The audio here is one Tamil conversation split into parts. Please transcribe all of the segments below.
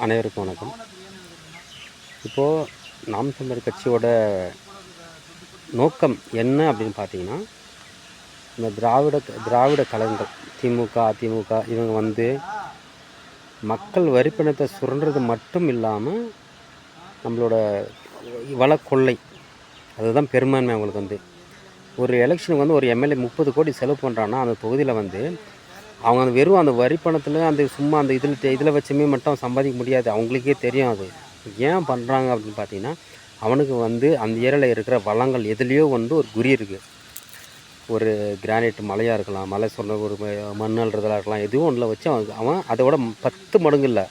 அனைவருக்கும் வணக்கம். இப்போது நாம் தமிழர் கட்சியோட நோக்கம் என்ன அப்படின்னு பார்த்தீங்கன்னா, இந்த திராவிட கழகங்கள் திமுக, அதிமுக இவங்க மக்கள் வரிப்பணத்தை சுரண்டுறது மட்டும் இல்லாமல் நம்மளோட வளக்கொள்ளை அதுதான் பெரும்பான்மை. அவங்களுக்கு ஒரு எலெக்ஷனுக்கு ஒரு எம்எல்ஏ 30 கோடி செலவு பண்ணுறான்னா அந்த தொகுதியில் அவங்க வெறும் அந்த வரி பணத்தில் சும்மா அந்த இதில் வச்சுமே மட்டும் சம்பாதிக்க முடியாது. அவங்களுக்கே தெரியும் அது ஏன் பண்ணுறாங்க அப்படின்னு பார்த்தீங்கன்னா, அவனுக்கு அந்த ஏரியாவில் இருக்கிற வளங்கள் எதுலேயோ ஒரு குறி இருக்குது. ஒரு கிரானைட் மலையாக இருக்கலாம், மலை சொன்ன ஒரு மண்ணல்றதெல்லாம் இருக்கலாம், எதுவும் ஒன்றில் வச்சு அவன் அதோட 10 மடங்கு இல்லை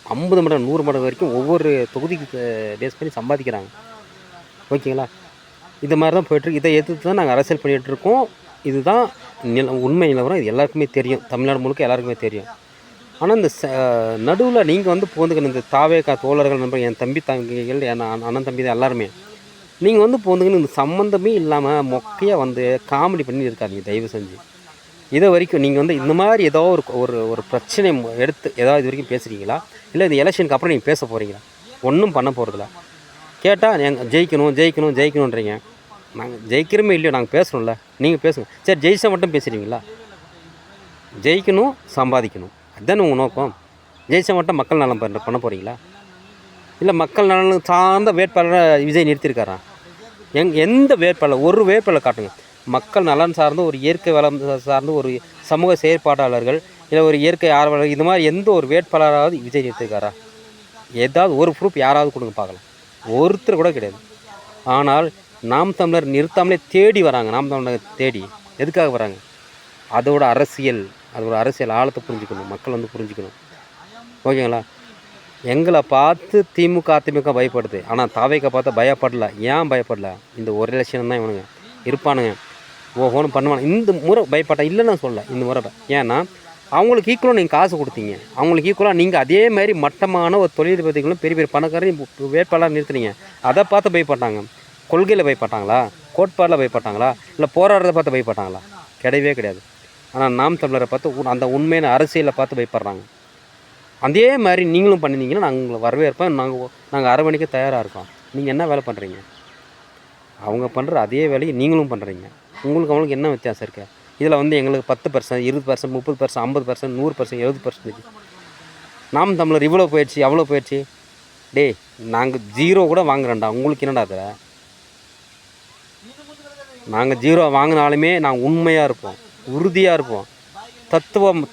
50 மடங்கு 100 மடங்கு வரைக்கும் ஒவ்வொரு தொகுதிக்கு பேஸ் பண்ணி சம்பாதிக்கிறாங்க. ஓகேங்களா? இது மாதிரி தான் போய்ட்டுருக்கு. இதை எதிர்த்து தான் நாங்கள் அரசியல் பண்ணிகிட்ருக்கோம். இதுதான் உண்மை நிலவரம். இது எல்லாருக்குமே தெரியும், தமிழ்நாடு முழுக்க எல்லாருக்குமே தெரியும். ஆனால் இந்த நடுவில் நீங்கள் போந்துக்கணும், இந்த தாவேக்கா தோழர்கள் நண்பர், என் தம்பி தங்கிகள், என் அண்ணன் தம்பி தான் எல்லாருமே, நீங்கள் போந்துக்கணும் இந்த சம்மந்தமே இல்லாமல் மொக்கையாக காமெடி பண்ணி இருக்காதீங்க தயவு செஞ்சு. இதை வரைக்கும் நீங்கள் இந்த மாதிரி ஏதோ ஒரு பிரச்சனை எடுத்து ஏதாவது இது வரைக்கும் பேசுகிறீங்களா? இல்லை இந்த எலெக்ஷனுக்கு அப்புறம் நீங்கள் பேச போகிறீங்களா? ஒன்றும் பண்ண போகிறதில்ல. கேட்டால் ஜெயிக்கணுன்றீங்க. நாங்கள் ஜெயிக்கிறோமே இல்லையோ, நாங்கள் பேசுகிறோம்ல, நீங்கள் பேசுங்க. சரி, ஜெயிச்சா மட்டும் பேசுகிறீங்களா? ஜெயிக்கணும், சம்பாதிக்கணும், அதுதானே உங்கள் நோக்கம். ஜெயிச்சா மட்டும் மக்கள் நலம் பண்ண போகிறீங்களா? இல்லை மக்கள் நலன் சார்ந்த வேட்பாளரை விஜய் நிறுத்தியிருக்காரா? எந்த வேட்பாளர், ஒரு வேட்பாளர் காட்டுங்க. மக்கள் நலன் சார்ந்த ஒரு இயற்கை வளம் சார்ந்த ஒரு சமூக செயற்பாட்டாளர்கள், இல்லை ஒரு இயற்கை ஆர்வலர்கள், இது மாதிரி எந்த ஒரு வேட்பாளராவது விஜய் நிறுத்தியிருக்காரா? ஏதாவது ஒரு ப்ரூஃப் யாராவது கொடுங்க பார்க்கலாம். ஒருத்தர் கூட கிடையாது. ஆனால் நாம் தமிழர் நிறுத்தாமலே தேடி வராங்க. நாம் தமிழர் தேடி எதுக்காக வராங்க? அதோட அரசியல் ஆழத்தை புரிஞ்சுக்கணும், மக்கள் புரிஞ்சுக்கணும். ஓகேங்களா? எங்களை பார்த்து திமுக அதிமுக பயப்படுது, ஆனால் தாவேக்கா பார்த்து பயப்படல. ஏன் பயப்படல? இந்த ஒரு எலெக்ஷன் தான் இவனுங்க இருப்பானுங்க, ஓஹோன்னு பண்ணுவாங்க. இந்த முறை பயப்பட்டா இல்லைன்னு நான் சொல்ல. இந்த முறை ஏன்னா அவங்களுக்கு ஈக்குவலாக நீங்கள் காசு கொடுத்தீங்க, அவங்களுக்கு ஈக்குவலாக நீங்கள் அதே மாதிரி மட்டமான ஒரு தொழிலதிபதிகளும் பெரிய பெரிய பணக்காரையும் வேட்பாளராக நிறுத்துனீங்க. அதை பார்த்து பயப்பட்டாங்க. கொள்கையில் பயப்பட்டாங்களா? கோட்பாடில் பயப்பட்டாங்களா? இல்லை போராடுறதை பார்த்து பயப்பட்டாங்களா? கிடையவே கிடையாது. ஆனால் நாம் தமிழரை பார்த்து அந்த உண்மையான அரசியலை பார்த்து பயப்படுறாங்க. அதே மாதிரி நீங்களும் பண்ணினீங்கன்னா நாங்கள் உங்களை வரவேற்போம். நாங்கள் அரவணைக்க தயாராக இருக்கோம். நீங்கள் என்ன வேலை பண்ணுறீங்க? அவங்க பண்ணுற அதே வேலையை நீங்களும் பண்ணுறீங்க. அவங்களுக்கு என்ன வித்தியாசம் இருக்குது? இதில் எங்களுக்கு 10%, 20%, 30%, 50%, 100%, 70%. நாம் தமிழர் இவ்வளோ போயிடுச்சு, அவ்வளோ போயிடுச்சு. நாங்கள் 0 கூட வாங்குறோம்டா, உங்களுக்கு என்னடா அதில்? நாங்கள் 0 வாங்கினாலுமே நாங்கள் உண்மையாக இருப்போம், உறுதியாக இருப்போம்,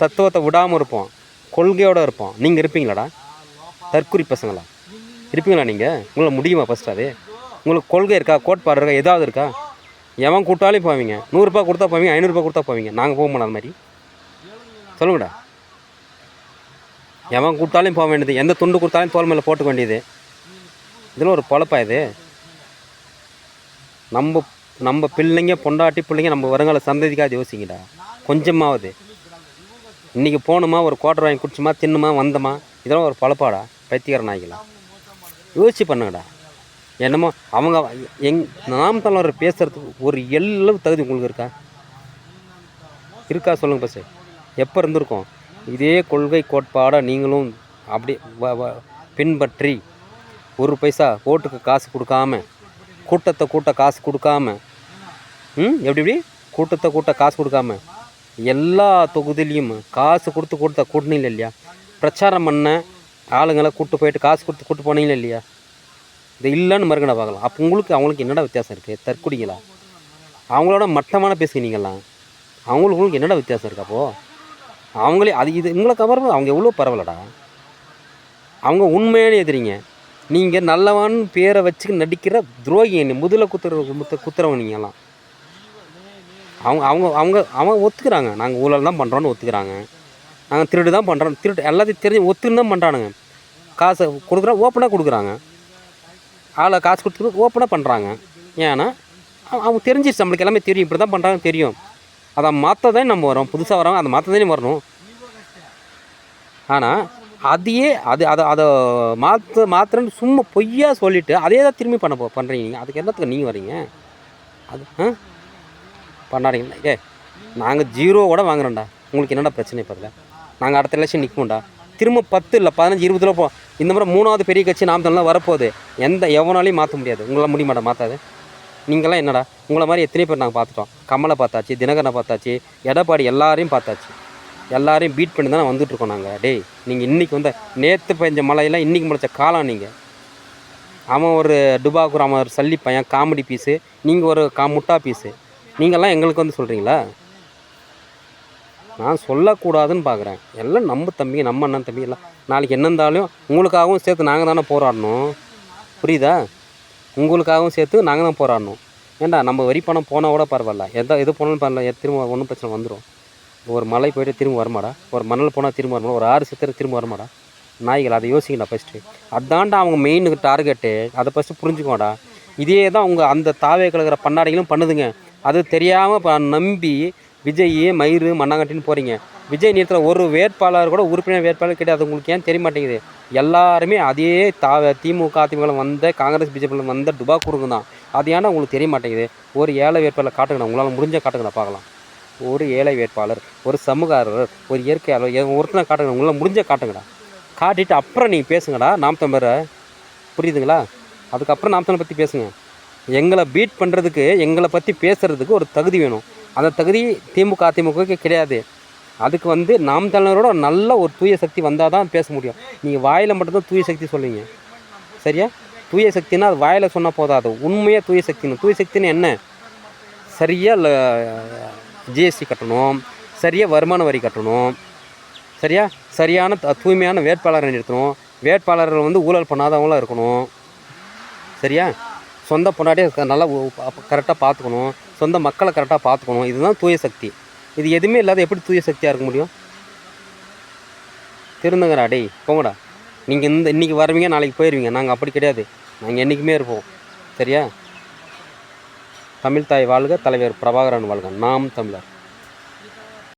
தத்துவத்தை விடாமல் இருப்போம், கொள்கையோடு இருப்போம். நீங்கள் இருப்பீங்களாடா? தற்குறி பசங்களா இருப்பீங்களா நீங்கள்? உங்களை முடியுமா? ஃபஸ்ட்டு அது உங்களுக்கு கொள்கை இருக்கா? கோட்பாடு இருக்கா? ஏதாவது இருக்கா? எவன் கூட்டாலையும் போவீங்க. 100 ரூபா கொடுத்தா போவீங்க, 500 ரூபா கொடுத்தா போவீங்க. நாங்கள் போக மாட்டோம். அது மாதிரி சொல்லுங்கடா. எவன் கூட்டாலையும் போக வேண்டியது, எந்த துண்டு கொடுத்தாலும் தோல் மேலே போட்டுக்க வேண்டியது. இதில் ஒரு பொழப்பா இது? நம்ம பிள்ளைங்க, பொண்டாட்டி பிள்ளைங்க, நம்ம வருங்கால சந்ததிக்காக யோசிங்கடா கொஞ்சமாவது. இன்றைக்கி போகணுமா, ஒரு குவார்டர் வாங்கி குடிச்சுமா, தின்னுமா, வந்தோமா, இதெல்லாம் ஒரு பழப்பாடா? பைத்தியக்கார நாய்களா? யோசிச்சு பண்ணுங்கடா. என்னமோ அவங்க நாம் தமிழர் பேசுகிறதுக்கு ஒரு எல்லளவு தகுதி உங்களுக்கு இருக்கா சொல்லுங்கள் பஸ். எப்போ இருந்திருக்கோம்? இதே கொள்கை கோட்பாடை நீங்களும் அப்படி பின்பற்றி ஒரு பைசா ஓட்டுக்கு காசு கொடுக்காம, கூட்ட காசு கொடுக்காம, எப்படி கூட்ட காசு கொடுக்காம எல்லா தொகுதியிலையும் காசு கொடுத்து கூட்டினீங்க இல்லையா? பிரச்சாரம் பண்ண ஆளுங்களை கூப்பிட்டு காசு கொடுத்து கூப்பிட்டு போனீங்களா இல்லையா? இது இல்லைன்னு மறுக்கணை பார்க்கலாம். அப்போ அவங்களுக்கு என்னடா வித்தியாசம் இருக்குது? தற்குடிங்களா? அவங்களோட மட்டமான பேசுகிறீங்களாம். அவங்களுக்கு என்னடா வித்தியாசம் இருக்குது? அப்போது அவங்களே இது உங்களை கவர்றது அவங்க எவ்வளோ பரவாயில்லடா. அவங்க உண்மையான எதிரிங்க. நீங்கள் நல்லவான்னு பேரை வச்சு நடிக்கிற துரோகி. முதல்ல குத்துறவங்க நீங்கள்லாம். அவங்க ஒத்துக்கிறாங்க. நாங்கள் ஊழல் தான் பண்ணுறோன்னு ஒத்துக்கிறாங்க. நாங்கள் திருடு தான் பண்ணுறோம், எல்லாத்தையும் தெரிஞ்சு ஒத்துன்னு தான் பண்ணுறானுங்க. காசை கொடுக்குறோம், ஓப்பனாக கொடுக்குறாங்க. ஆளை காசு கொடுத்துட்டு ஓப்பனாக பண்ணுறாங்க. ஏன்னா அவங்க தெரிஞ்சிருச்சு, நம்மளுக்கு எல்லாமே தெரியும், இப்படி தான் பண்ணுறாங்க தெரியும். அதை மாற்ற தான் நம்ம வரோம், புதுசாக வரோம், அதை மாற்ற தானே வரணும். ஆனால் அதையே அதை மாற்றுறேன்னு சும்மா பொய்யா சொல்லிவிட்டு அதே தான் திரும்பி பண்ணுறீங்க. அதுக்கு என்னத்துக்கு நீங்கள் வரீங்க? அது பண்ணாதீங்க. நாங்கள் 0 வாங்குறோம்டா. உங்களுக்கு என்னடா பிரச்சனை? இப்போ நாங்கள் அடுத்த எலெக்ஷன் நிற்கும்டா. திரும்ப 10 இல்லை 15 20 போ. இந்த முறை 3வது பெரிய கட்சி நாம் தமிழர் வரப்போகுது. எவனாலையும் மாற்ற முடியாது. உங்களால் முடிய மாட்டா மாற்றாது. நீங்களாம் என்னடா உங்களை மாதிரி எத்தனை பேர் நாங்கள் பார்த்துட்டோம். கமலை பார்த்தாச்சு, தினகரனை பார்த்தாச்சு, எடப்பாடி எல்லாரையும் பார்த்தாச்சு. எல்லாரையும் பீட் பண்ணி தானே வந்துட்டுருக்கோம் நாங்கள். டேய் நீங்கள் இன்றைக்கி வந்து நேற்று பெஞ்ச மழையெல்லாம் இன்றைக்கி முளைச்ச காலம். நீங்கள் அவன் ஒரு டுபாக்கூர், அவன் ஒரு சல்லி பையன் காமெடி பீஸு, நீங்கள் ஒரு முட்டா பீஸு. நீங்கள்லாம் எங்களுக்கு வந்து சொல்கிறீங்களா? நான் சொல்லக்கூடாதுன்னு பார்க்குறேன். எல்லாம் நம்ம தம்பிங்க, நம்ம அண்ணன் தம்பி எல்லாம் நாளைக்கு என்ன இருந்தாலும் உங்களுக்காகவும் சேர்த்து நாங்கள் தானே போராடணும். புரியுதா? உங்களுக்காகவும் சேர்த்து நாங்கள் தான் போராடணும். ஏன்டா நம்ம வரி பணம் போனால் கூட பரவாயில்ல, எது போனாலும் பரவாயில்ல, திரும்ப ஒன்றும் பிரச்சனை வந்துடும். ஒரு மலை போய்ட்டு திரும்ப வரமாடா, ஒரு மணல் போனால் திரும்ப வரமாடா, ஒரு 6 செத்துற திரும்ப வரமாடா. நாய்கள் அதை யோசிக்கடா ஃபஸ்ட்டு. அதான்டா அவங்க மெயின் டார்கெட்டு. அதை ஃபஸ்ட்டு புரிஞ்சுக்கோடா. இதே தான் உங்கள் அந்த தாவே கலக்கிற பண்ணாடிகளும் பண்ணுதுங்க. அது தெரியாமல் நம்பி விஜய், மயிறு, மண்ணாங்கட்டின்னு போகிறீங்க. விஜய் நிறுத்துகிற ஒரு வேட்பாளர் கூட உறுப்பினர் வேட்பாளர் கிடையாது. உங்களுக்கு ஏன் தெரிய மாட்டேங்குது? எல்லாருமே அதே திமுக அதிமுக வந்த காங்கிரஸ் பிஜேபியில் வந்த டுபாக்கூருக்கு தான். அது ஏன்னா உங்களுக்கு தெரிய மாட்டேங்குது? ஒரு ஏழை வேட்பாளர் காட்டுங்கண்ணா, உங்களால் முடிஞ்ச காட்டுங்கண்ணா பார்க்கலாம். ஒரு ஏழை வேட்பாளர், ஒரு சமூக ஆர்வலர், ஒரு இயற்கையாளர், ஒருத்தனை காட்டுங்க, உங்களால் முடிஞ்ச காட்டுங்கடா. காட்டிட்டு அப்புறம் நீங்கள் பேசுங்கடா நாம் தமிழரை. புரியுதுங்களா? அதுக்கப்புறம் நாம் தமிழரை பற்றி பேசுங்க. எங்களை பீட் பண்ணுறதுக்கு, எங்களை பற்றி பேசுகிறதுக்கு ஒரு தகுதி வேணும். அந்த தகுதி திமுக அதிமுகவுக்கு கிடையாது. அதுக்கு வந்து நாம் தமிழரோட நல்ல ஒரு தூய சக்தி வந்தால் தான் பேச முடியும். நீங்கள் வாயில் மட்டும்தான் தூய சக்தி சொல்லுவீங்க. சரியா? தூய சக்தின்னா அது வாயில் சொன்னால் போதாது. உண்மையாக தூய சக்தின்னு. தூய சக்தின்னு என்ன? சரியாக ஜிஎஸ்டி கட்டணும், சரியாக வருமான வரி கட்டணும், சரியான தூய்மையான வேட்பாளரை நிறுத்தணும், வேட்பாளர்கள் வந்து ஊழல் பண்ணாதவங்களாம் இருக்கணும். சரியா? சொந்த பொண்டாட்டியை நல்லா கரெக்டாக பார்த்துக்கணும், சொந்த மக்களை கரெக்டாக பார்த்துக்கணும். இதுதான் தூய சக்தி. இது எதுவுமே இல்லாத எப்படி தூய சக்தியாக இருக்க முடியும்? திருந்துங்கடா. டேய் போங்கடா. நீங்கள் இன்றைக்கி வருவீங்க, நாளைக்கு போயிடுவீங்க. நாங்கள் அப்படி கிடையாது. நாங்கள் என்றைக்குமே இருப்போம். சரியா? தமிழ் தாய் வாழ்க, தலைவர் பிரபாகரன் வாழ்க. நாம் தமிழர்.